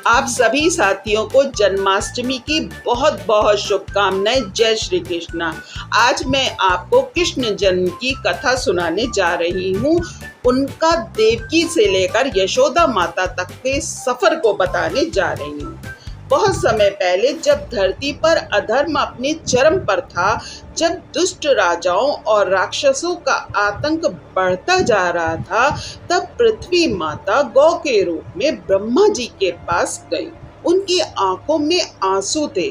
आप सभी साथियों को जन्माष्टमी की बहुत बहुत शुभकामनाएं। जय श्री कृष्णा। आज मैं आपको कृष्ण जन्म की कथा सुनाने जा रही हूँ। उनका देवकी से लेकर यशोदा माता तक के सफर को बताने जा रही हूँ। बहुत समय पहले जब धरती पर अधर्म अपने चरम पर था, जब दुष्ट राजाओं और राक्षसों का आतंक बढ़ता जा रहा था, तब पृथ्वी माता गौ के रूप में ब्रह्मा जी के पास गई। उनकी आंखों में आंसू थे।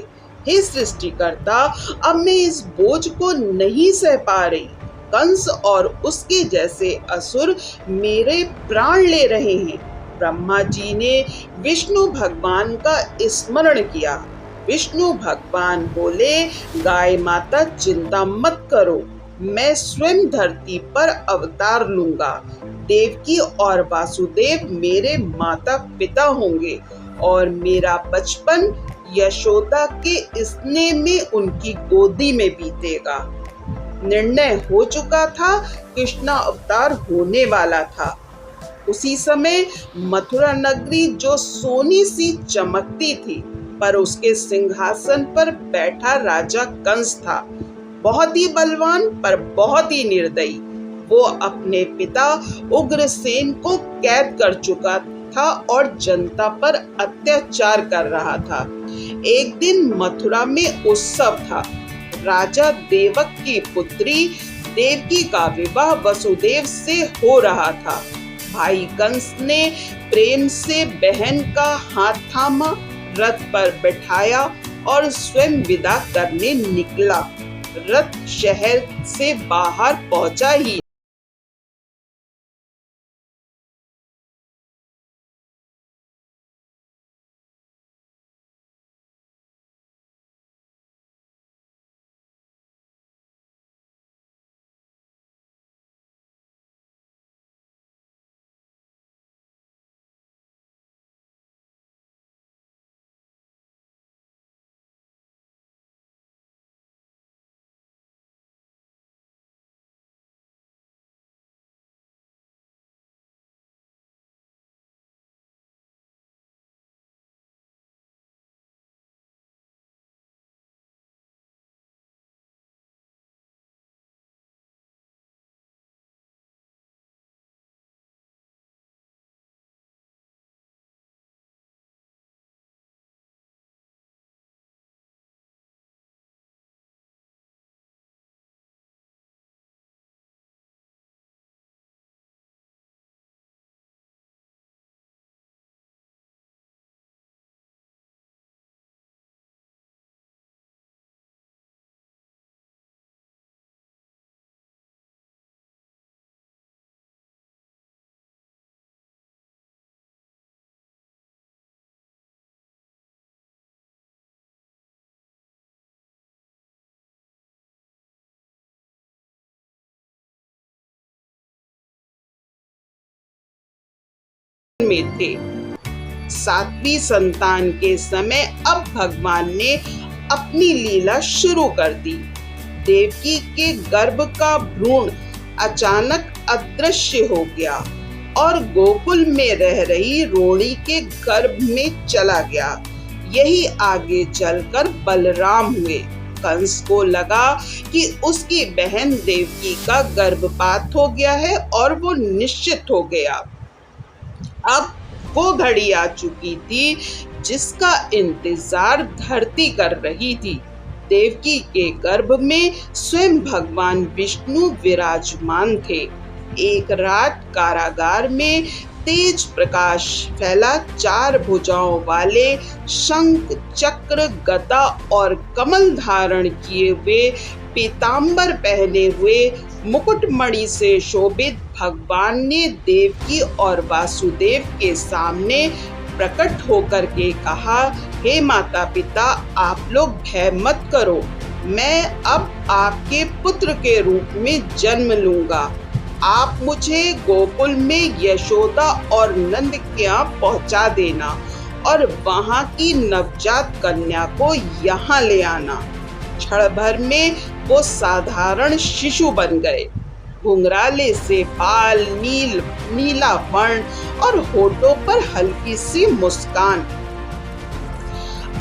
हे सृष्टिकर्ता, अब मैं इस बोझ को नहीं सह पा रही। कंस और उसके जैसे असुर मेरे प्राण ले रहे हैं। ब्रह्मा जी ने विष्णु भगवान का स्मरण किया। विष्णु भगवान बोले, गाय माता चिंता मत करो, मैं स्वयं धरती पर अवतार लूंगा। देवकी और वासुदेव मेरे माता पिता होंगे और मेरा बचपन यशोदा के स्नेह में उनकी गोदी में बीतेगा। निर्णय हो चुका था, कृष्णा अवतार होने वाला था। उसी समय मथुरा नगरी जो सोनी सी चमकती थी, पर उसके सिंहासन पर बैठा राजा कंस था। बहुत ही बलवान पर बहुत ही निर्दयी। वो अपने पिता उग्रसेन को कैद कर चुका था और जनता पर अत्याचार कर रहा था। एक दिन मथुरा में उत्सव था। राजा देवक की पुत्री देवकी का विवाह वसुदेव से हो रहा था। भाई कंस ने प्रेम से बहन का हाथ थामा, रथ पर बैठाया और स्वयं विदा करने निकला। रथ शहर से बाहर पहुंचा ही में थे। सातवीं संतान के समय अब भगवान ने अपनी लीला शुरू कर दी। देवकी के गर्भ का भ्रूण अचानक अदृश्य हो गया और गोकुल में रह रही रोणी के गर्भ में चला गया। यही आगे चलकर बलराम हुए। कंस को लगा कि उसकी बहन देवकी का गर्भपात हो गया है और वो निश्चित हो गया। अब वो घड़ी आ चुकी थी जिसका इंतजार धरती कर रही थी। देवकी के गर्भ में स्वयं भगवान विष्णु विराजमान थे। एक रात कारागार में तेज प्रकाश फैला, 4 भुजाओं वाले शंख चक्र गदा और कमल धारण किए हुए, पीतांबर पहने हुए, मुकुटमणि से शोभित भगवान ने देवकी और वासुदेव के सामने प्रकट होकर के कहा, हे माता पिता, आप लोग भय मत करो, मैं अब आपके पुत्र के रूप में जन्म लूंगा। आप मुझे गोकुल में यशोदा और नंद के यहाँ पहुंचा देना और वहां की नवजात कन्या को यहाँ ले आना। क्षण भर में वो साधारण शिशु बन गए। घुंघराले से बाल, नीला वर्ण और होठों पर हल्की सी मुस्कान।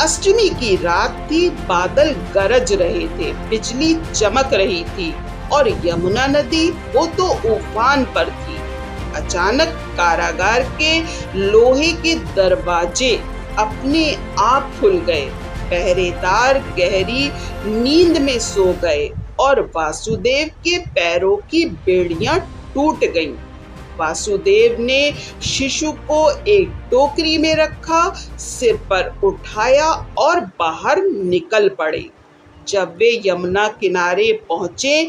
अष्टमी की रात थी, बादल गरज रहे थे, बिजली चमक रही थी और यमुना नदी वो तो उफान पर थी। अचानक कारागार के लोहे के दरवाजे अपने आप खुल गए। पहरेदार गहरी नींद में सो गए और वासुदेव के पैरों की बेड़ियां टूट गईं। वासुदेव ने शिशु को एक टोकरी में रखा, सिर पर उठाया और बाहर निकल पड़े। जब वे यमुना किनारे पहुंचे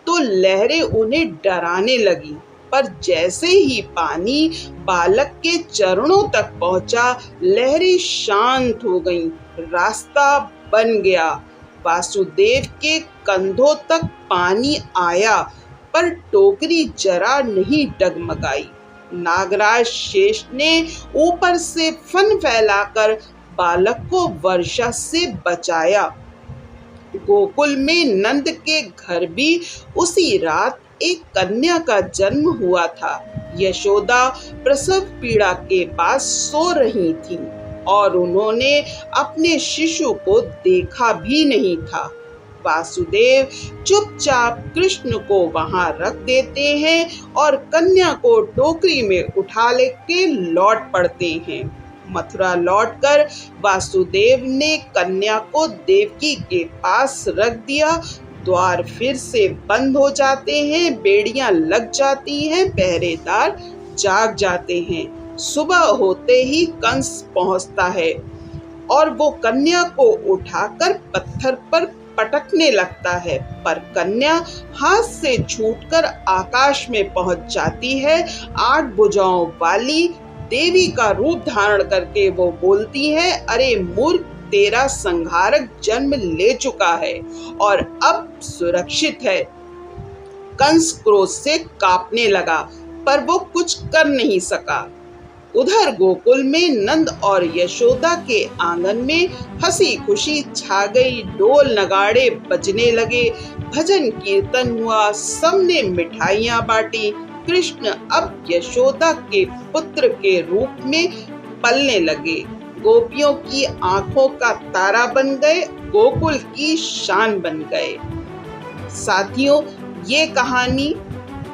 तो लहरें उन्हें डराने लगी, पर जैसे ही पानी बालक के चरणों तक पहुंचा, लहरें शांत हो गईं। रास्ता बन गया। वासुदेव के कंधों तक पानी आया, पर टोकरी जरा नहीं डगमगाई। नागराज शेष ने ऊपर से फन फैलाकर बालक को वर्षा से बचाया। गोकुल में नंद के घर भी उसी रात एक कन्या का जन्म हुआ था। यशोदा प्रसव पीड़ा के पास सो रही थी और उन्होंने अपने शिशु को देखा भी नहीं था। वासुदेव चुपचाप कृष्ण को वहां रख देते हैं और कन्या को टोकरी में उठा लेके लौट पड़ते हैं। मथुरा लौटकर वासुदेव ने कन्या को देवकी के पास रख दिया। द्वार फिर से बंद हो जाते हैं, बेड़ियां लग जाती हैं, पहरेदार जाग जाते हैं। सुबह होते ही कंस पहुंचता है और वो कन्या को उठाकर पत्थर पर पटकने लगता है, पर कन्या हाथ से छूटकर आकाश में पहुंच जाती है। 8 भुजाओं वाली देवी का रूप धारण करके वो बोलती है, अरे मूर्ख, तेरा संहारक जन्म ले चुका है और अब सुरक्षित है। कंस क्रोध से कांपने लगा, पर वो कुछ कर नहीं सका। उधर गोकुल में नंद और यशोदा के आंगन में हंसी खुशी छा गई। ढोल नगाड़े बजने लगे, भजन कीर्तन हुआ, सबने मिठाइयां बांटी। कृष्ण अब यशोदा के पुत्र के रूप में पलने लगे। गोपियों की आंखों का तारा बन गए, गोकुल की शान बन गए। साथियों, ये कहानी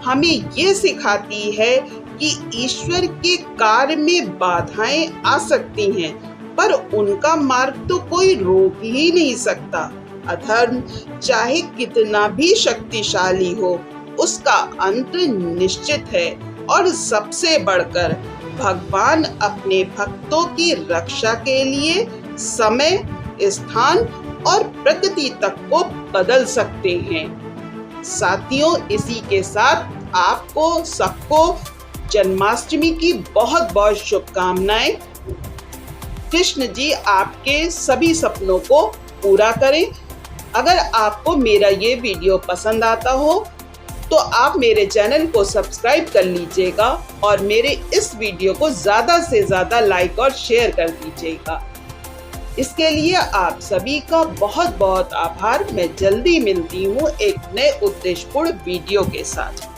हमें ये सिखाती है कि ईश्वर के कार्य में बाधाएं आ सकती हैं, पर उनका मार्ग तो कोई रोक ही नहीं सकता। अधर्म चाहे कितना भी शक्तिशाली हो, उसका अंत निश्चित है। और सबसे बढ़कर भगवान अपने भक्तों की रक्षा के लिए समय, स्थान और प्रकृति तक को बदल सकते हैं। साथियों, इसी के साथ आपको सबको जन्माष्टमी की बहुत बहुत शुभकामनाएं। कृष्ण जी आपके सभी सपनों को पूरा करें। अगर आपको मेरा ये वीडियो पसंद आता हो तो आप मेरे चैनल को सब्सक्राइब कर लीजिएगा और मेरे इस वीडियो को ज़्यादा से ज़्यादा लाइक और शेयर कर दीजिएगा। इसके लिए आप सभी का बहुत बहुत आभार। मैं जल्दी मिलती हूँ एक नए उद्देश्यपूर्ण वीडियो के साथ।